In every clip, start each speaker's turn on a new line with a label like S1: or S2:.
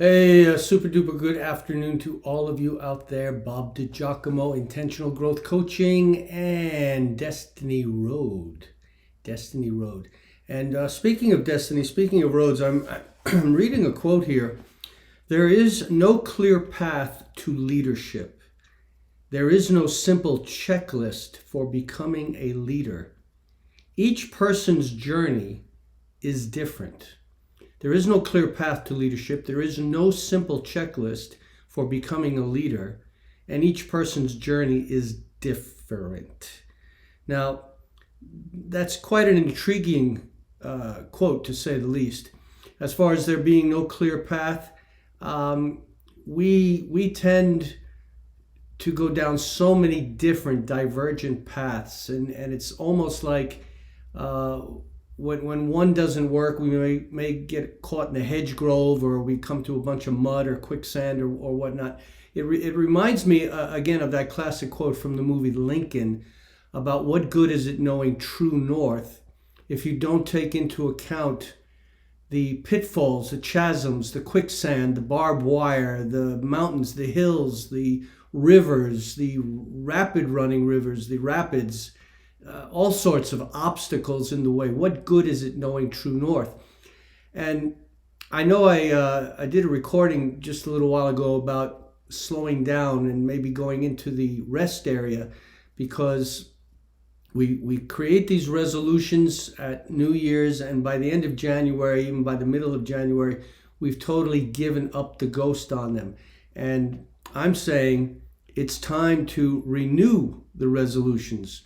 S1: Hey, super duper good afternoon to all of you out there. Bob DiGiacomo, Intentional Growth Coaching and Destiny Road. Destiny Road. And speaking of destiny, speaking of roads, I'm reading a quote here. There is no clear path to leadership. There is no simple checklist for becoming a leader. Each person's journey is different. There is no clear path to leadership. There is no simple checklist for becoming a leader, and each person's journey is different. Now, that's quite an intriguing quote, to say the least. As far as there being no clear path, we tend to go down so many different divergent paths, and it's almost like when one doesn't work, we may get caught in a hedge grove, or we come to a bunch of mud or quicksand or whatnot. It reminds me again of that classic quote from the movie Lincoln about what good is it knowing true north if you don't take into account the pitfalls, the chasms, the quicksand, the barbed wire, the mountains, the hills, the rivers, the rapid running rivers, the rapids, all sorts of obstacles in the way. What good is it knowing true north? And I know I did a recording just a little while ago about slowing down and maybe going into the rest area, because we create these resolutions at New Year's, and by the end of January, even by the middle of January, we've totally given up the ghost on them. And I'm saying it's time to renew the resolutions.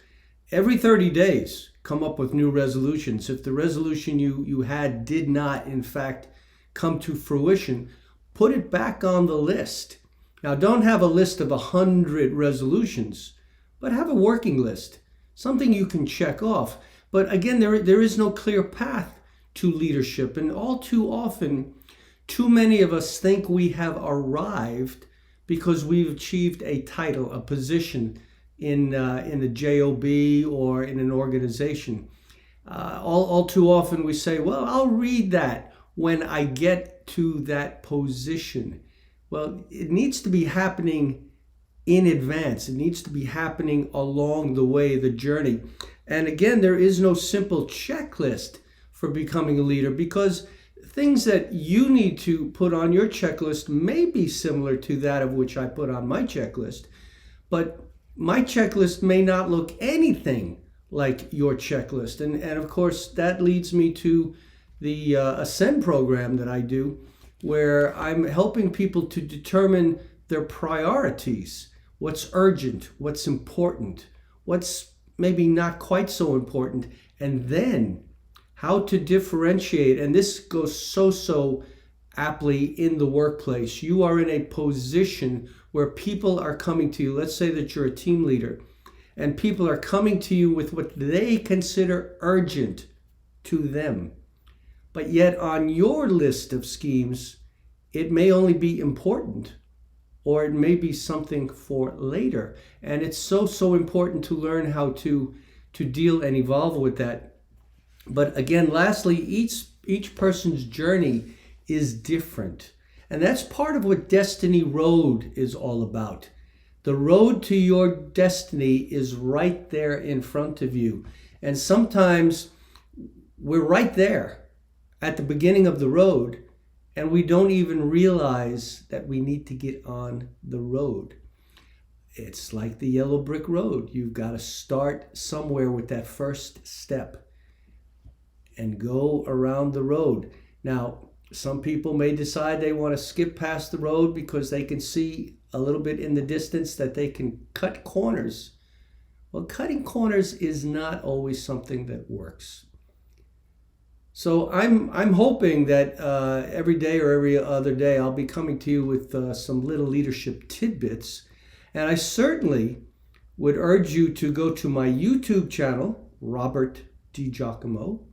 S1: Every 30 days, come up with new resolutions. If the resolution you had did not, in fact, come to fruition, put it back on the list. Now, don't have a list of 100 resolutions, but have a working list, something you can check off. But again, there is no clear path to leadership, and all too often, too many of us think we have arrived because we've achieved a title, a position in the job or in an organization. All too often we say, well, I'll read that when I get to that position. Well, it needs to be happening in advance. It needs to be happening along the way, the journey. And again, there is no simple checklist for becoming a leader, because things that you need to put on your checklist may be similar to that of which I put on my checklist, but my checklist may not look anything like your checklist. And of course, that leads me to the Ascend program that I do, where I'm helping people to determine their priorities. What's urgent, what's important, what's maybe not quite so important, and then how to differentiate. And this goes so aptly in the workplace. You are in a position where people are coming to you. Let's say that you're a team leader, and people are coming to you with what they consider urgent to them. But yet on your list of schemes, it may only be important, or it may be something for later. And it's so important to learn how to deal and evolve with that. But again, lastly, each person's journey is different. And that's part of what Destiny Road is all about. The road to your destiny is right there in front of you. And sometimes we're right there at the beginning of the road, and we don't even realize that we need to get on the road. It's like the yellow brick road. You've got to start somewhere with that first step and go around the road. Now, some people may decide they want to skip past the road because they can see a little bit in the distance that they can cut corners. Well, cutting corners is not always something that works. So I'm hoping that every day or every other day I'll be coming to you with some little leadership tidbits. And I certainly would urge you to go to my YouTube channel, Robert DiGiacomo,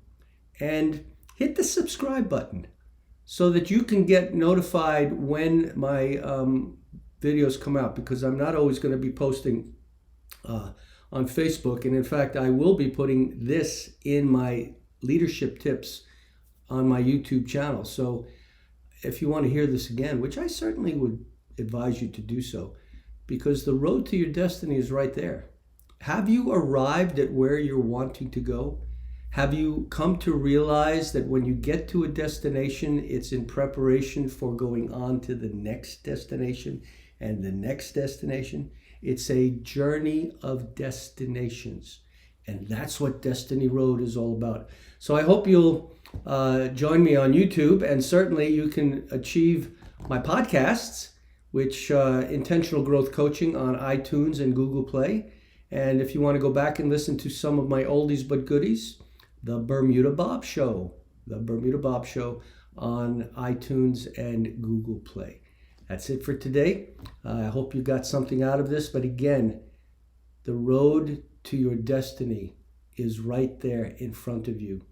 S1: and hit the subscribe button, so that you can get notified when my videos come out, because I'm not always going to be posting on Facebook. And in fact, I will be putting this in my leadership tips on my YouTube channel. So if you want to hear this again, which I certainly would advise you to do so, because the road to your destiny is right there. Have you arrived at where you're wanting to go? Have you come to realize that when you get to a destination, it's in preparation for going on to the next destination and the next destination? It's a journey of destinations. And that's what Destiny Road is all about. So I hope you'll join me on YouTube, and certainly you can achieve my podcasts, which Intentional Growth Coaching on iTunes and Google Play. And if you want to go back and listen to some of my oldies but goodies, The Bermuda Bob Show on iTunes and Google Play. That's it for today. I hope you got something out of this. But again, the road to your destiny is right there in front of you.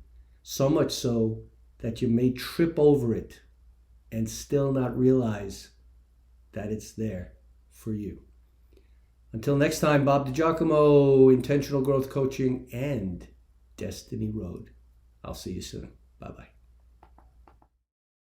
S1: So much so that you may trip over it and still not realize that it's there for you. Until next time, Bob DiGiacomo, Intentional Growth Coaching and Destiny Road. I'll see you soon. Bye-bye.